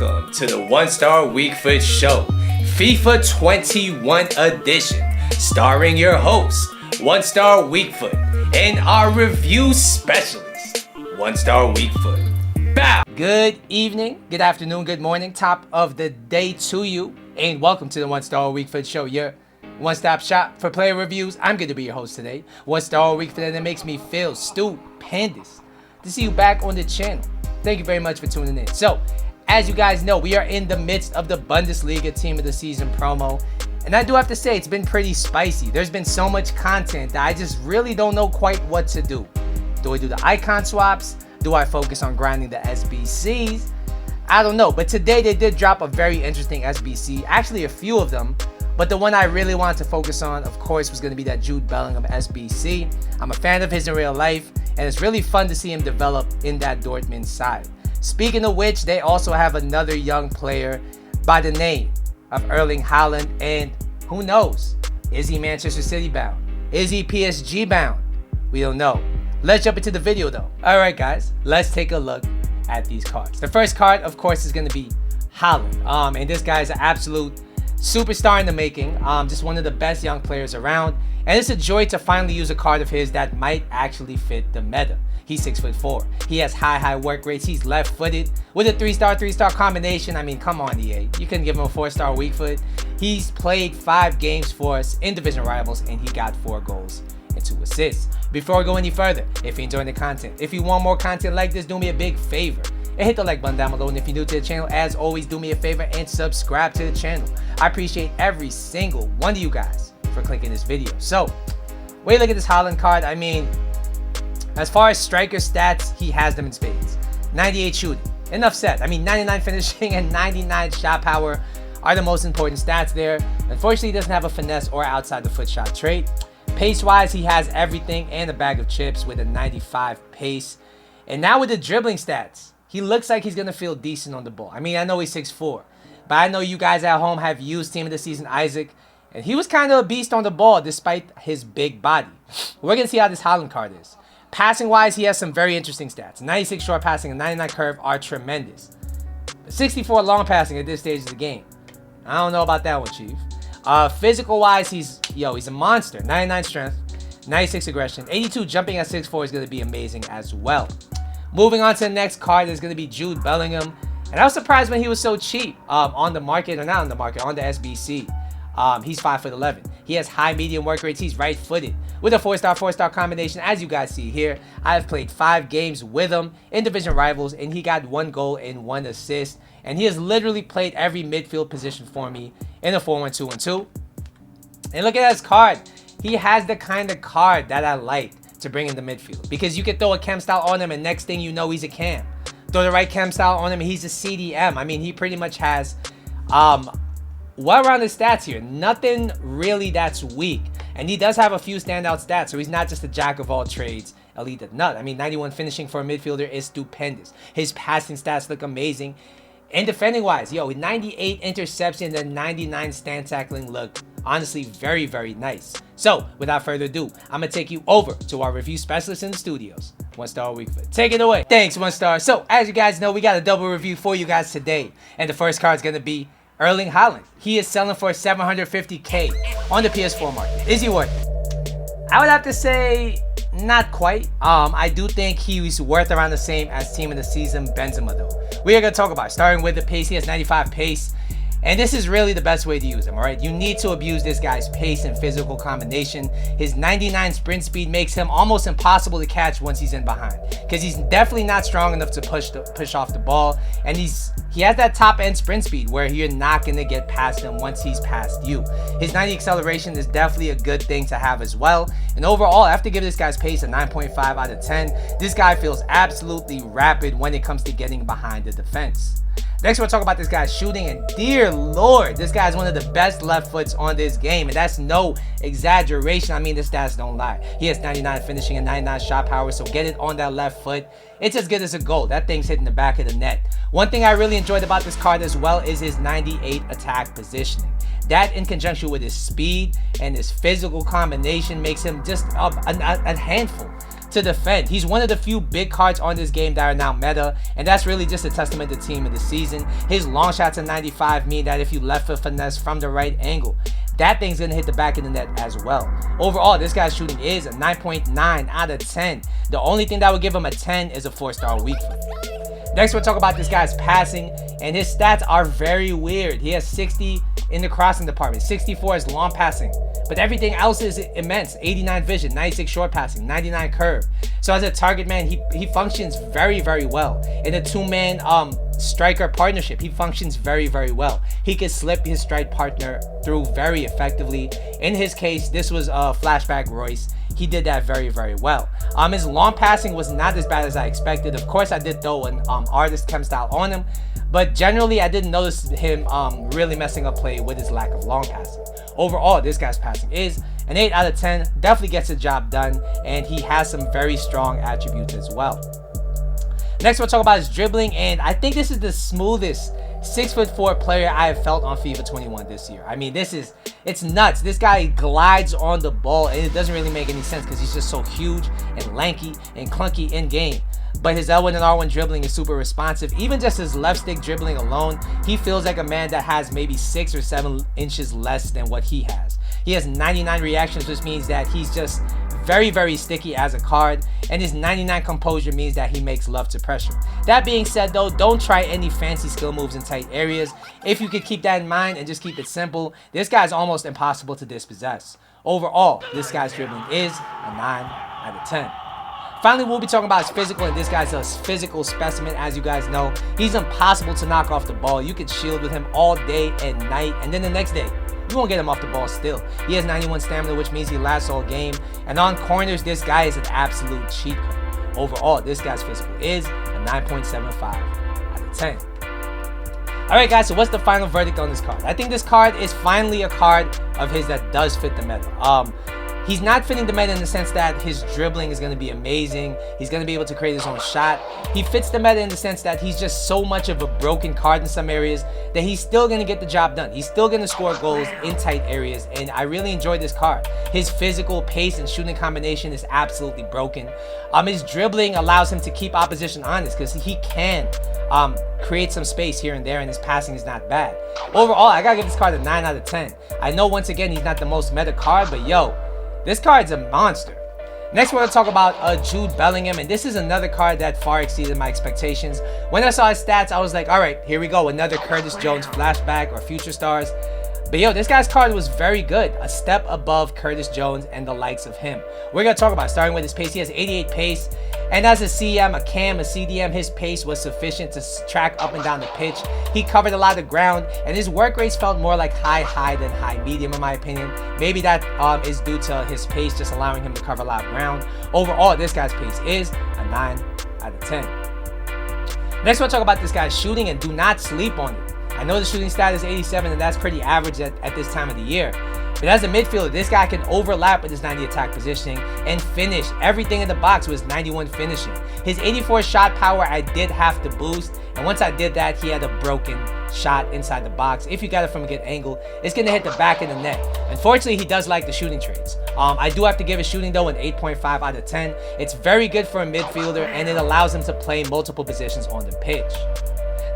Welcome to the One Star Weakfoot Show, FIFA 21 edition, starring your host, One Star Weakfoot, and our review specialist, One Star Weakfoot. Bow! Good evening, good afternoon, good morning, top of the day to you, and welcome to the One Star Weakfoot Show, your one-stop shop for player reviews. I'm going to be your host today, One Star Weakfoot, and it makes me feel stupendous to see you back on the channel. Thank you very much for tuning in. So, as you guys know, we are in the midst of the Bundesliga Team of the Season promo. And I do have to say, it's been pretty spicy. There's been so much content that I just really don't know quite what to do. Do I do the icon swaps? Do I focus on grinding the SBCs? I don't know. But today they did drop a very interesting SBC. Actually, a few of them. But the one I really wanted to focus on, of course, was going to be that Jude Bellingham SBC. I'm a fan of his in real life, and it's really fun to see him develop in that Dortmund side. Speaking of which, they also have another young player by the name of Erling Haaland, and who knows? Is he Manchester City bound? Is he PSG bound? We don't know. Let's jump into the video though. Alright guys, let's take a look at these cards. The first card, of course, is going to be Haaland. And this guy is an absolute superstar in the making. Just one of the best young players around. And it's a joy to finally use a card of his that might actually fit the meta. He's 6'4". He has high work rates. He's left-footed with a 3-star combination. I mean, come on, EA. You couldn't give him a 4-star weak foot. He's played 5 games for us in division rivals, and he got 4 goals and 2 assists. Before we go any further, if you're enjoying the content, if you want more content like this, do me a big favor and hit the like button down below. And if you're new to the channel, as always, do me a favor and subscribe to the channel. I appreciate every single one of you guys for clicking this video. So, when you look at this Haaland card, I mean, as far as striker stats, he has them in spades. 98 shooting, enough said. I mean, 99 finishing and 99 shot power are the most important stats there. Unfortunately, he doesn't have a finesse or outside the foot shot trait. Pace-wise, he has everything and a bag of chips with a 95 pace. And now with the dribbling stats, he looks like he's going to feel decent on the ball. I mean, I know he's 6'4", but I know you guys at home have used Team of the Season Isaac, and he was kind of a beast on the ball despite his big body. We're going to see how this Haaland card is. Passing-wise, he has some very interesting stats. 96 short passing and 99 curve are tremendous. But 64 long passing at this stage of the game. I don't know about that one, Chief. Physical-wise, he's a monster. 99 strength, 96 aggression, 82 jumping at 6'4" is going to be amazing as well. Moving on to the next card is going to be Jude Bellingham. And I was surprised when he was so cheap on the market, or not on the market, on the SBC. He's 5'11". He has high medium work rates. He's right-footed with a 4-star combination, as you guys see here. I have played 5 games with him in division rivals, and he got 1 goal and 1 assist. And he has literally played every midfield position for me in a 4-1-2-1-2. And look at his card. He has the kind of card that I like to bring in the midfield, because you can throw a chem style on him, and next thing you know, he's a cam. Throw the right chem style on him, and he's a CDM. I mean, he pretty much has well-rounded stats here. Nothing really that's weak. And he does have a few standout stats, so he's not just a jack of all trades, elite at nut. I mean, 91 finishing for a midfielder is stupendous. His passing stats look amazing. And defending-wise, 98 interception and 99 stand tackling look honestly very, very nice. So, without further ado, I'm going to take you over to our review specialist in the studios, One Star Weakfoot. Take it away. Thanks, One Star. So, as you guys know, we got a double review for you guys today. And the first card is going to be Erling Haaland. He is selling for $750K on the PS4 market. Is he worth it? I would have to say not quite. I do think he's worth around the same as Team of the Season Benzema though. We are going to talk about it. Starting with the pace. He has 95 pace. And this is really the best way to use him, alright? You need to abuse this guy's pace and physical combination. His 99 sprint speed makes him almost impossible to catch once he's in behind, because he's definitely not strong enough to push off the ball. And he has that top end sprint speed where you're not going to get past him once he's past you. His 90 acceleration is definitely a good thing to have as well. And overall, I have to give this guy's pace a 9.5 out of 10. This guy feels absolutely rapid when it comes to getting behind the defense. Next, we'll talk about this guy's shooting, and dear lord, this guy's one of the best left foots on this game, and that's no exaggeration. I mean, the stats don't lie. He has 99 finishing and 99 shot power, so get it on that left foot. It's as good as a goal. That thing's hitting the back of the net. One thing I really enjoyed about this card as well is his 98 attack positioning. That, in conjunction with his speed and his physical combination, makes him just a handful to defend. He's one of the few big cards on this game that are now meta, and that's really just a testament to team of the season. His long shots at 95 mean that if you left foot finesse from the right angle, that thing's going to hit the back of the net as well. Overall, this guy's shooting is a 9.9 out of 10. The only thing that would give him a 10 is a 4-star weak foot. Next, we'll talk about this guy's passing, and his stats are very weird. He has 60 in the crossing department, 64 is long passing, but everything else is immense. 89 vision, 96 short passing, 99 curve. So as a target man, he functions very, very well. In a two-man striker partnership, he functions very, very well. He can slip his strike partner through very effectively. In his case, this was a flashback Royce. He did that very, very well. His long passing was not as bad as I expected. Of course, I did throw an artist chem style on him, but generally I didn't notice him really messing up play with his lack of long passing. Overall, this guy's passing is an 8 out of 10. Definitely gets the job done, and he has some very strong attributes as well. Next, we'll talk about his dribbling, and I think this is the smoothest 6'4" player I have felt on FIFA 21 this year. I mean, it's nuts. This guy glides on the ball, and it doesn't really make any sense because he's just so huge and lanky and clunky in game. But his L1 and R1 dribbling is super responsive. Even just his left stick dribbling alone, he feels like a man that has maybe 6 or 7 inches less than what he has. He has 99 reactions, which means that he's just very, very sticky as a card, and his 99 composure means that he makes love to pressure. That being said though, don't try any fancy skill moves in tight areas. If you could keep that in mind and just keep it simple, this guy's almost impossible to dispossess. Overall, this guy's dribbling is a 9 out of 10. Finally, we'll be talking about his physical, and this guy's a physical specimen. As you guys know, he's impossible to knock off the ball. You can shield with him all day and night, and then the next day, you won't get him off the ball still. He has 91 stamina, which means he lasts all game. And on corners, this guy is an absolute cheat code. Overall, this guy's physical is a 9.75 out of 10. Alright guys, so what's the final verdict on this card? I think this card is finally a card of his that does fit the meta. He's not fitting the meta in the sense that his dribbling is going to be amazing. He's going to be able to create his own shot. He fits the meta in the sense that he's just so much of a broken card in some areas that he's still going to get the job done. He's still going to score goals in tight areas, and I really enjoyed this card. His physical pace and shooting combination is absolutely broken. His dribbling allows him to keep opposition honest because he can create some space here and there, and his passing is not bad. Overall, I gotta give this card a 9 out of 10. I know once again he's not the most meta card, but yo, this card's a monster. Next, we're going to talk about Jude Bellingham, and this is another card that far exceeded my expectations. When I saw his stats, I was like, all right, here we go, another Curtis Jones flashback or future stars. But yo, this guy's card was very good, a step above Curtis Jones and the likes of him. We're going to talk about starting with his pace. He has 88 pace, and as a CM, a cam, a CDM, his pace was sufficient to track up and down the pitch. He covered a lot of ground, and his work rates felt more like high than high medium in my opinion. Maybe that is due to his pace just allowing him to cover a lot of ground. Overall, this guy's pace is a 9 out of 10. Next, we'll talk about this guy's shooting, and do not sleep on it. I know the shooting stat is 87, and that's pretty average at this time of the year. But as a midfielder, this guy can overlap with his 90 attack positioning and finish everything in the box with his 91 finishing. His 84 shot power, I did have to boost. And once I did that, he had a broken shot inside the box. If you got it from a good angle, it's going to hit the back of the net. Unfortunately, he does like the shooting traits. I do have to give his shooting, though, an 8.5 out of 10. It's very good for a midfielder, and it allows him to play multiple positions on the pitch.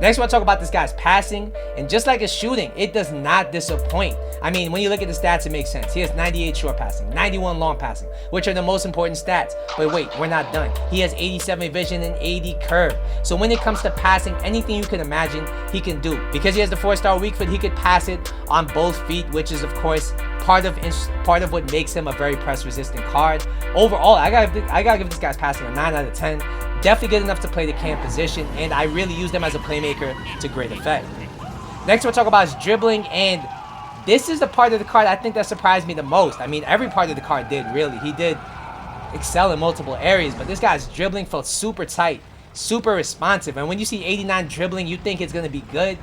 Next, we'll talk about this guy's passing, and just like his shooting, it does not disappoint. I mean, when you look at the stats, it makes sense. He has 98 short passing, 91 long passing, which are the most important stats. But wait, we're not done. He has 87 vision and 80 curve. So when it comes to passing, anything you can imagine, he can do. Because he has the 4-star weak foot, he could pass it on both feet, which is, of course, part of what makes him a very press-resistant card. Overall, I gotta give this guy's passing a 9 out of 10. Definitely good enough to play the cam position, and I really use them as a playmaker to great effect. Next, we'll talk about his dribbling, and this is the part of the card I think that surprised me the most. I mean, every part of the card did, really. He did excel in multiple areas, but this guy's dribbling felt super tight, super responsive. And when you see 89 dribbling, you think it's going to be good,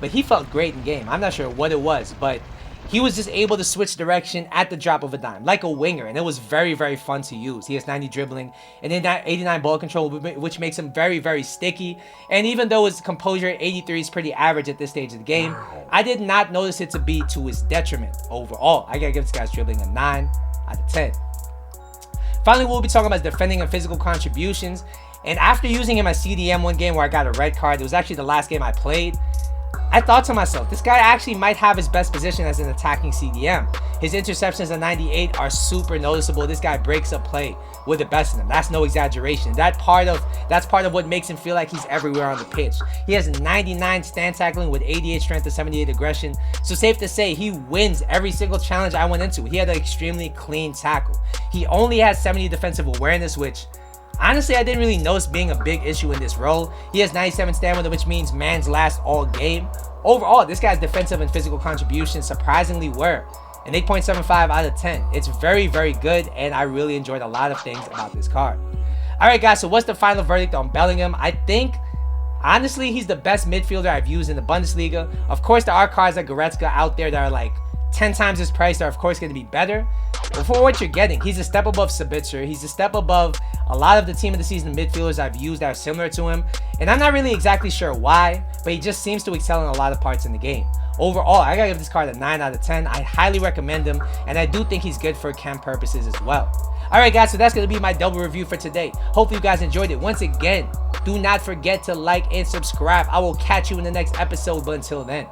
but he felt great in game. I'm not sure what it was, but he was just able to switch direction at the drop of a dime, like a winger, and it was very, very fun to use. He has 90 dribbling and then 89 ball control, which makes him very, very sticky. And even though his composure 83 is pretty average at this stage of the game, I did not notice it to be to his detriment overall. I gotta give this guy's dribbling a 9 out of 10. Finally, what we'll be talking about is defending and physical contributions. And after using him as CDM one game where I got a red card, it was actually the last game I played, I thought to myself, this guy actually might have his best position as an attacking CDM. His interceptions at 98 are super noticeable. This guy breaks up play with the best of them. That's no exaggeration. That's part of what makes him feel like he's everywhere on the pitch. He has 99 stand tackling with 88 strength and 78 aggression. So safe to say, he wins every single challenge I went into. He had an extremely clean tackle. He only has 70 defensive awareness, which honestly I didn't really notice being a big issue in this role. He has 97 stamina, which means man's last all game. Overall, this guy's defensive and physical contributions surprisingly were an 8.75 out of 10. It's very, very good, and I really enjoyed a lot of things about this card. Alright guys, so what's the final verdict on Bellingham? I think, honestly, he's the best midfielder I've used in the Bundesliga. Of course, there are cards like Goretzka out there that are like 10 times his price, are of course going to be better. But for what you're getting, he's a step above Sabitzer. He's a step above a lot of the team of the season midfielders I've used that are similar to him. And I'm not really exactly sure why, but he just seems to excel in a lot of parts in the game. Overall, I gotta give this card a 9 out of 10. I highly recommend him, and I do think he's good for camp purposes as well. Alright guys, so that's gonna be my double review for today. Hopefully you guys enjoyed it. Once again, do not forget to like and subscribe. I will catch you in the next episode, but until then.